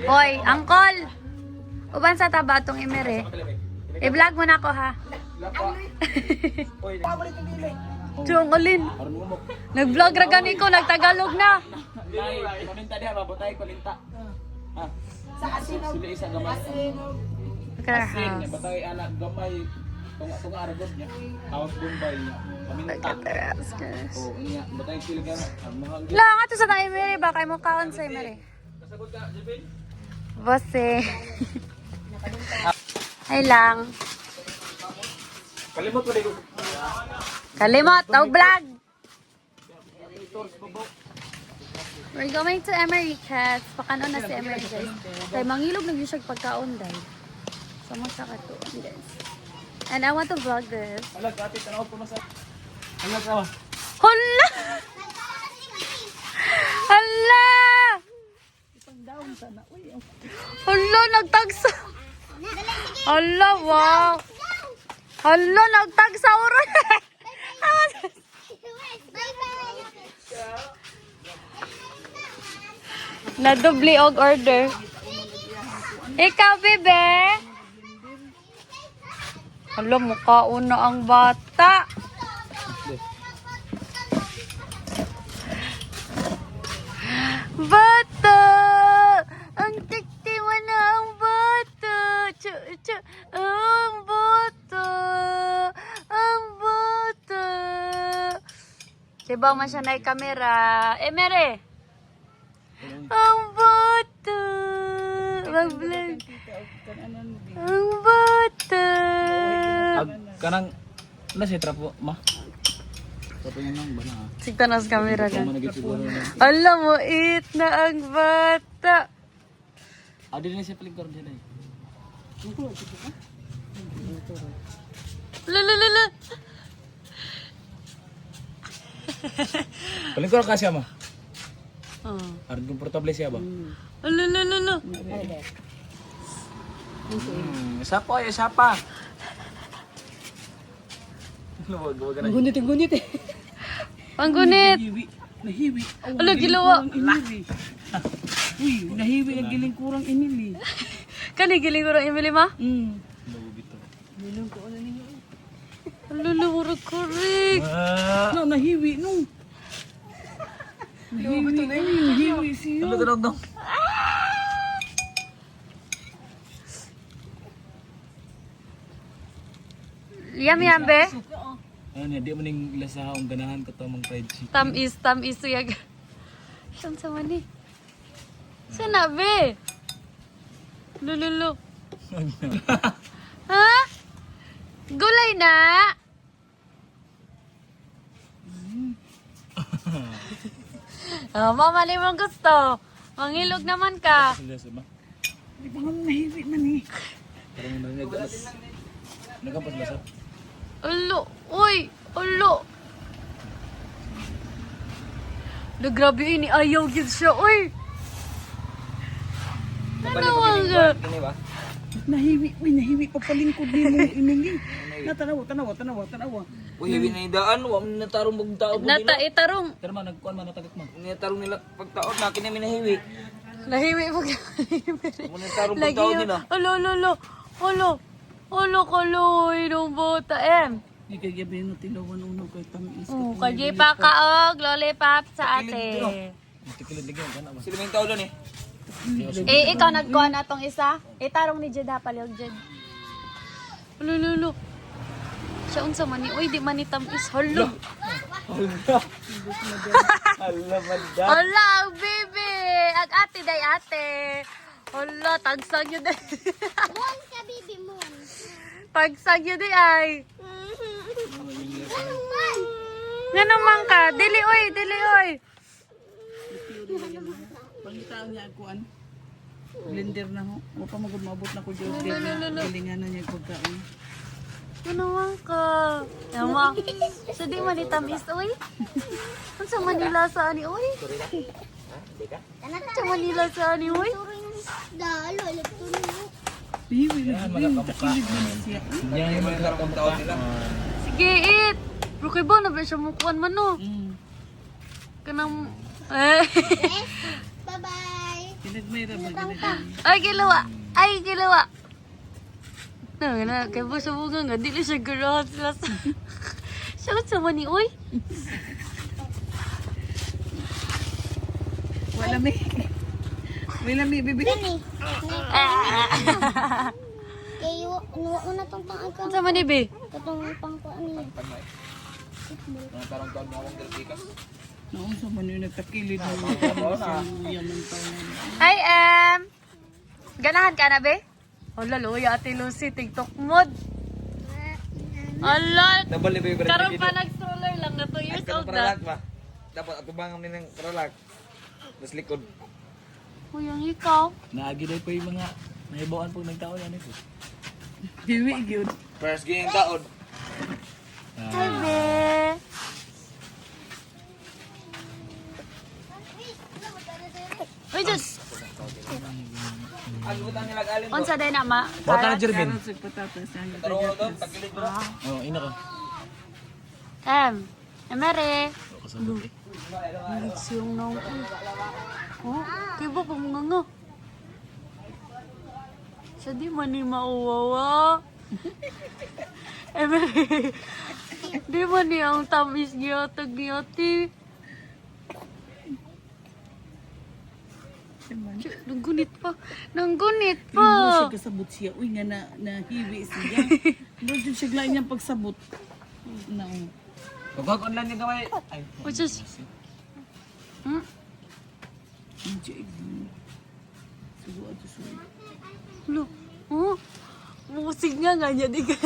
Hoy, Angkol! Uban sa taba itong imere. I-vlog mo na ako ha. Chong Olin. Nag-vlog ra gani ko, nagtagalog na. Palinta diha, babutay palinta. Ha. Sa asin sila isa gamay. Asin, batay anak gamay. Tunga aragod niya. Hawas Bombay. Paminta. Oh, iya, batay sila gamay. Lang ato sa tayo imere ba kay mo kaon sa imere. Kasagot ka, Jebin? Bose. Ay lang. Kalimot pa dito. Kalimot, tawag vlog. We're going to Americas. Pakanon na si Americas. Kaya mangilog na yun siya pagkaon dahil. Sama sa katuan guys. And I want to vlog this. Alag, ate, tanaw po na sa... Alag, awa. Hala! Hala! Hala, nagtagsa. Hala, wow. Hala, nagtagsa oron. Nadubli og order. Ikaw, bebe. Hala, mukhaon na ang bata. Bata! Ang tiktiwa na ang bata. Ang bata. Ang bata. Diba man siya na kamera? Mere. Ang bata. Mag-vlog. Ang bata. Kanang... Nasa trapo, ma? Trapo niya nang bana. Sigta na sa camera ka. Managit siguro na. Alam mo, it na ang bata. Adi na siya palingkor din ay. Lalalala. Palingkor ka siya, ma? Oh. Aron komportable siya ba? Lalalala. Isa po, isa pa. Wag na. Gunit eh. Panggunit. Nahiwi. Ala, gilawa. Uy, nahiwi ang giling kurang inili. Kani giling ko rin Emily ma? Nabubito. Minong ko ano ninyo. Lalalala, correct. No, nahiwi no. Nahiwi siya. Ano tanong dong? Yam be. Ano niya, di mo ning lasa ang ganahan ko to mong fried chicken. Tam is suyag. Saan sa mani? Sana be? Lululo. Ha? Gulay na? Mamali mo gusto. Mangilog naman ka. Lasa ba? Di ba nga nahiwi man eh. Parang nagagalas. Nagapas lasa. Ulo. Uy. Ulo. Grabe ini. Ayaw yun siya. Uy. Nanawag ka. Kini ba? Nahiwi pa palingkod ni mo inili. Tanawa. Uy, winay-daan, wa man natarong magtao po Nata nila. itarong. Pero man, nagkuhan man natagak man. Natarong nila pagtaon na kini minahiwi. Lahiwi mo. Mo natarong Lagi pagtaon yun. nila. Olo, kaloy. Nung bota, Di kay gabi no tilawan uno kay tamis. Kaya pa kaog, lollipop sa ate. Tikilid ligyan, kana ba? Sila may tao doon eh. Ikaw nagkuha na tong isa. Itarong ni Jed ha, palyog Jed. Lolo. Siya unsa man ni, uy, di man ni tamis. Hala. Hala, madda. Hala, ang baby. Ang ate day ate. Hala, tagsag yun day. Mon ka bibi mon. Tagsag yun day ay. Anong man? Nga naman ka. Dili oy. Pangitaon niya kuan. Blender na ho. Mo pa magumabot na ko Diyos. Gilingan na niya pagkaon. Nga naman ka. Yama. So di man ni tamis, uy. Unsa Manila sa ani, uy. Unsa Manila sa ani, uy. Dalo, electronic mo. Hiwi na. Magkakamukha. Siya. Yan yung magkakamukha. Sige, it. Pero kay ba, nabla siya mukuan man, no? Kanang... Bye-bye. Pinagmayra ba ginagawa? Ay, kilawa! Ay, kilawa! Na, kaya ba sa bunga nga, di na siya garahat sila sa... Siya sa mani, uy! Wala may. May lami, bibi. Kayo, nuwa mo na tong pang-agam. Sa mani, be? Katong pang-kuan niya. Mga tarong taon mo akong dalpikas. Noon sa man yung nagtakilid na yaman pa yan. Hi, ganahan ka na, be? Hala, luya, Ate Lucy, TikTok mod. Ala, Double ni ba karoon pa nag-stroller lang na 2 years old na. ba? Dapat ako bang ng paralak. Mas likod. Uy, ang ikaw. Naagi daw pa yung mga nahibawan pag nagtaon yan ito. Diwi yun. First game taon. Hi, be. Uy, just, Ang butang nila galing. unsa day na, ma? Bata na Jervin. Karon sa patatas. Ang Tarong mo to, tagilid mo. Oo, ina ko. Emere. Kasabot eh. Siyong nong. Oh, kaya ba kung mga nga? Siya di man ni mauwawa. Emere. Di man ni ang tamis giyotag giyoti. Nanggunit pa. Nanggunit Mo siya pa. kasabot siya. Uy nga nahiwi siya. Bro, dyan siya glain niyang pagsabot. No. Pagkag-online yung gamay. Ay, Which is... Hmm? Hindi. Sugo ato sugo. Lo. Oh? Musig nga niya. Di ka.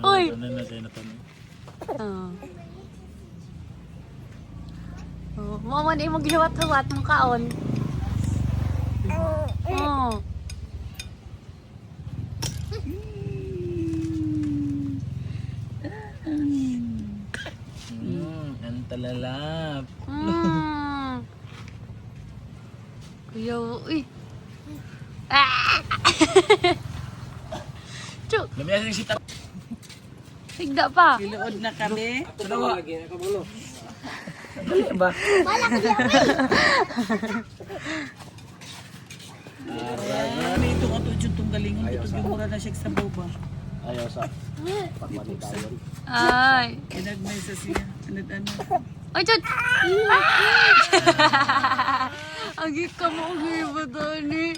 Uy. ano na kayo na tanong. Oh. Oh, mo man imong giwat-huwat mo kaon. Oh. Ang talalap. Mm. Kuya, uy. Ah! Chu, Lamia sa sita. higda pa. Kilood na kami. Dalawa lagi na kabulo. Dali ba? Ano itong ato dyan itong galingon. Ito yung mura na siya sa boba. Ayaw sa pagpalitayon. Ay. Pinagmay sa siya. Ano. Ay, Chut! Agi ka mo giba dani.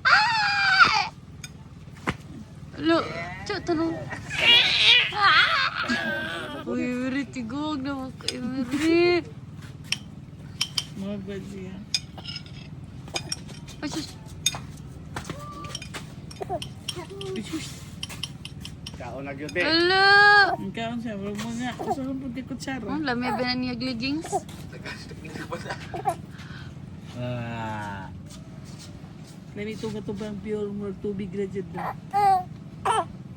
Ay! Lo, Chut, tanong. Uy, Miri, tigog na mo kay Miri. Mga bad siya. Ay, sus. Ala! Ang kaon siya. Wala mo nga. Usahan po di kutsara. Ang lami ba na niya leggings? Ah. Kaya ito nga ito bang pure more tubig graduate na.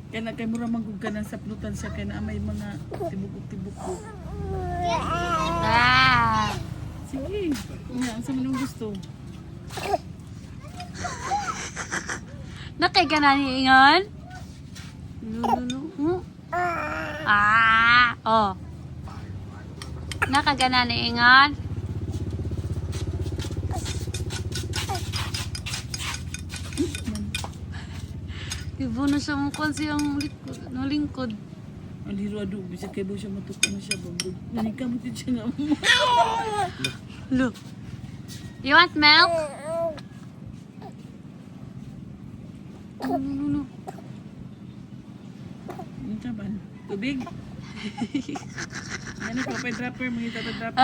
Kaya na kayo mura manggug ka ng saplutan siya. Kaya na may mga tibuk-tibuk. Ah! Sige. Nga, ang sa manong gusto. Nakay ka na ni Ingon? Lulu. Ah! Oh. Nakagana ni Ingon? Ibo na siya mukha siyang likod, no lingkod. Ang hiro-ado. Bisa kayo siya matuko na siya. Nanikamot din siya nga mo. Look. You want milk? No. Ano ka ba? Tubig? Ano pa pa dropper? Mga dropper.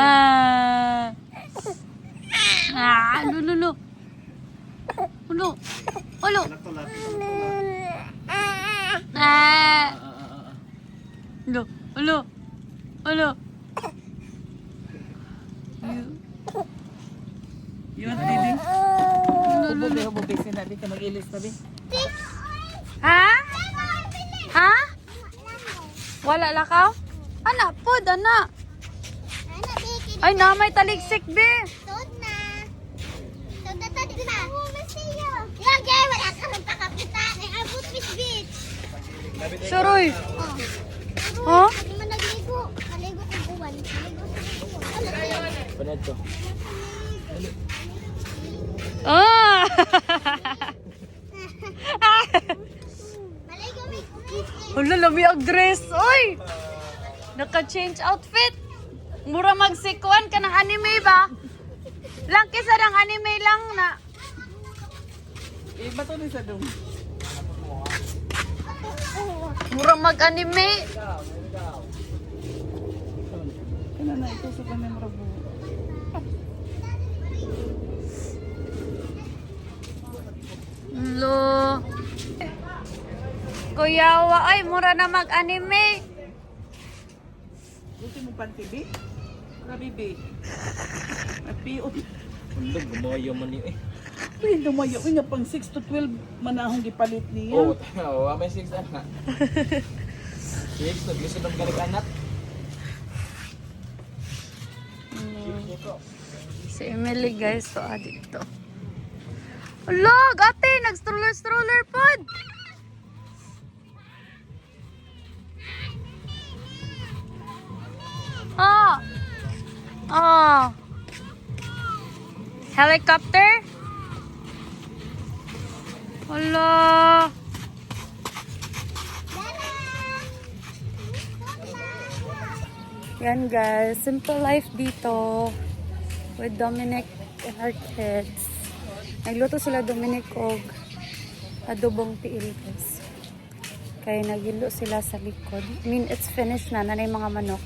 Lulu. Ulo. Ulo. Ulo. Ulo. Ulo. You want baby? Hubo, sinabi ka mag-ilis tabi. Ha? Ha? Wala lakaw? Anak po, anak. Anak, biki. Ay, na may taligsik, be. Tod na. Tod na, tod na. Yan, kaya wala ka rin pakakita. Ay, abot, bitch. Suroy. Oh? Oh? Hindi man nagligo. Naligo ang uwan. Naligo sa uwan. Ano ba yun? Panad to. Naka-change outfit. Mura magsikwan ka ng anime ba? Lang kisa ng anime lang na. Iba to ni sa dong. Mura mag-anime. Kana na ito sa kanang rabo. Lo. Kuya wa ay mura na mag-anime. Gusto mo panty bi? Grabe bi. Napiot. Undog, gumayo man niyo eh. Uy, lumayo. Uy, nga pang 6 to 12 manahong gipalit niya. Oo, may 6 anak. 6, naglisod ang galing anak. Si Emily guys, so dito. Alo, ate, nag-stroller pod. Oh. Oh. Helicopter? Alo. Yan guys, simple life dito with Dominic and her kids. Nagluto sila Dominic og adobong tiil guys. Kaya naghilo sila sa likod. I mean, it's finished na. Nanay mga manok.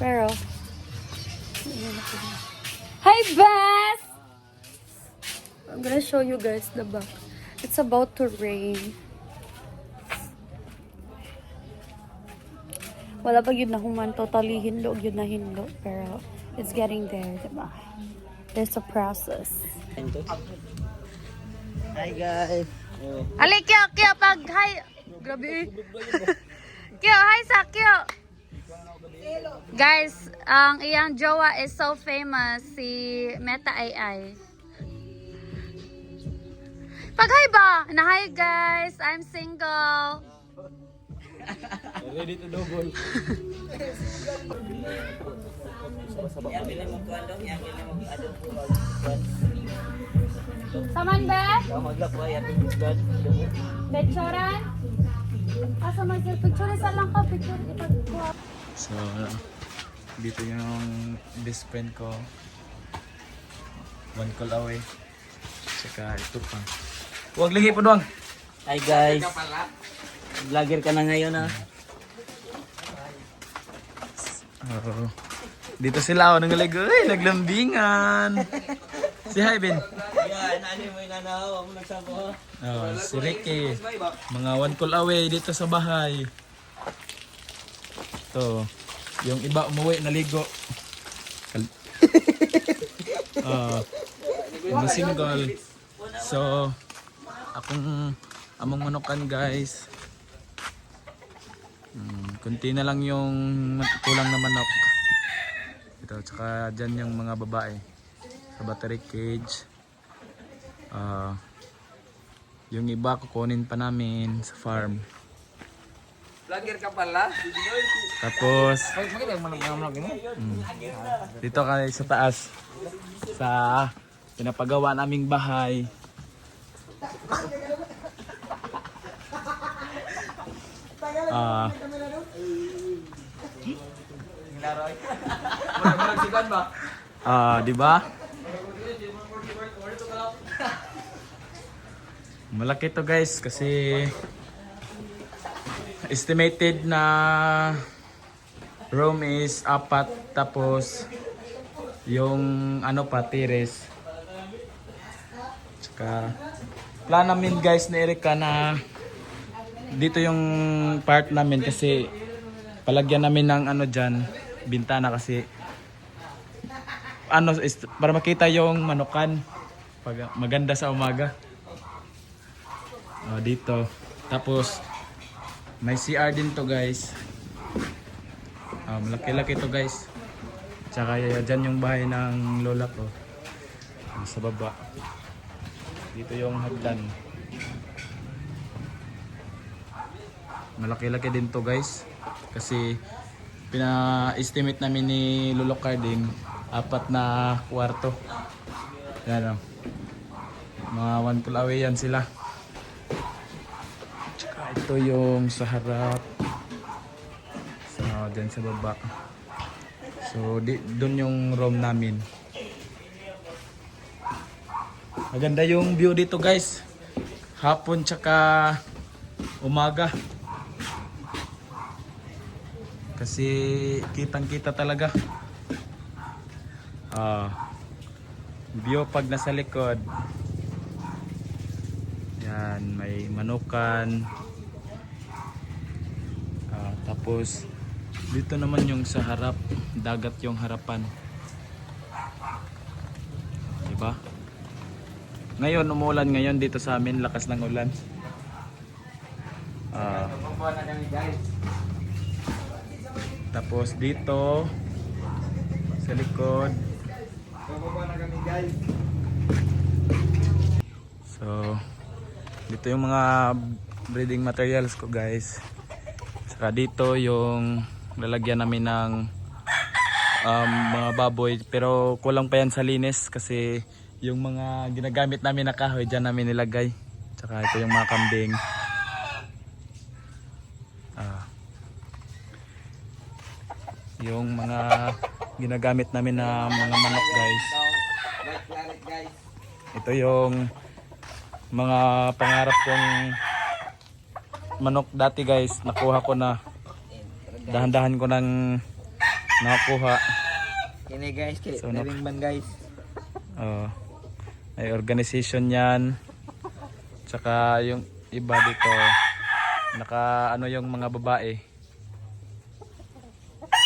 Pero, hi Beth! I'm gonna show you guys the back. It's about to rain. Wala pa yun na human totally hinlo yun na hinlo. Pero, it's getting there, diba? There's a process. Hi guys. Ali, Kyo, pag hi. Grabe. Kyo, hi sa Kyo. Guys, ang iyang jowa is so famous, si Meta AI. Pag hi ba? Na hi guys, I'm single. Ready to double. Saman ba? Picturean? Asa man sir, picture sa lang ka, picture ipagkuha. So, dito yung best friend ko. One call away. Tsaka ito pa. Huwag lingi po doang. Hi guys. Vlogger ka na ngayon ah. Oh. Dito sila ako naglambingan. Si hi, Ben. Yan, ano mo inanaw? Ako nagsako. Oh, si Ricky. Mga one call away dito sa bahay. Ito. Yung iba umuwi, naligo. Yung single. So, among manukan guys. Kunti na lang yung kulang na manok. Ito, tsaka dyan yung mga babae. Sa battery cage. Yung iba kukunin pa namin sa farm. Vlogger ka pala? Tapos Makita yung manok ini? dito kami sa taas sa pinapagawa naming bahay. Di ba? Malaki to guys kasi estimated na room is 4 tapos yung ano pa terrace. Tsaka plan namin guys ni Erika na dito yung part namin kasi palagyan namin ng ano dyan, bintana kasi ano para makita yung manukan pag maganda sa umaga. Dito. Tapos may CR din to guys. Malaki-laki to guys. Tsaka dyan yung bahay ng lola ko. Sa baba. Dito yung hagdan. Malaki-laki din to guys. Kasi pina-estimate namin ni Lolo Carding 4 na kwarto. Yan o. Mga 1 pull away yan sila. Tsaka ito yung sa harap. So dyan sa baba. So doon yung room namin. Maganda yung view dito guys. Hapon tsaka umaga. Kasi kitang-kita talaga. View pag nasa likod. Yan, may manukan. Tapos dito naman yung sa harap, dagat yung harapan. Diba? Ngayon umuulan ngayon dito sa amin, lakas ng ulan. Pupunta na kami guys. Tapos dito sa likod. Pupunta na kami guys. So dito yung mga breeding materials ko guys. Saka dito yung lalagyan namin ng mga baboy, pero kulang pa yan sa linis kasi yung mga ginagamit namin na kahoy dyan namin nilagay. Saka ito yung mga kambing. Yung mga ginagamit namin na mga manok guys. White planet guys. Ito yung mga pangarap kong manok dati guys. Nakuha ko na. Dahan-dahan ko nang nakuha. Kini guys, So, living man guys. May organization yan. Tsaka yung iba dito naka ano yung mga babae.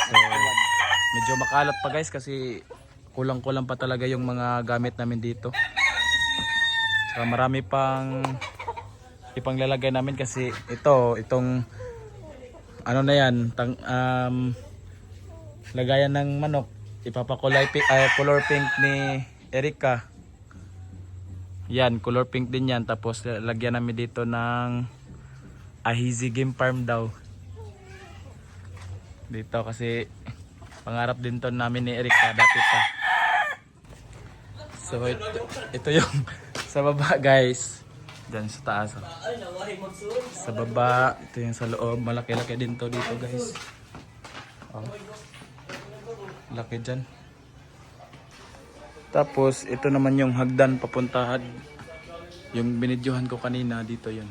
So medyo makalat pa guys kasi kulang-kulang pa talaga yung mga gamit namin dito. Tsaka marami pang ipanglalagay namin kasi itong ano na yan, lagayan ng manok, ipapakulay color pink ni Erica. Yan, color pink din yan. Tapos lagyan namin dito ng Ahizi Game Farm daw. Dito kasi pangarap din to namin ni Erica dati pa. So ito yung sa baba guys. Diyan sa taas. Sa baba, ito yung sa loob. Malaki-laki din to dito guys. Laki dyan. Tapos ito naman yung hagdan papuntahan. Yung binidyohan ko kanina dito yun.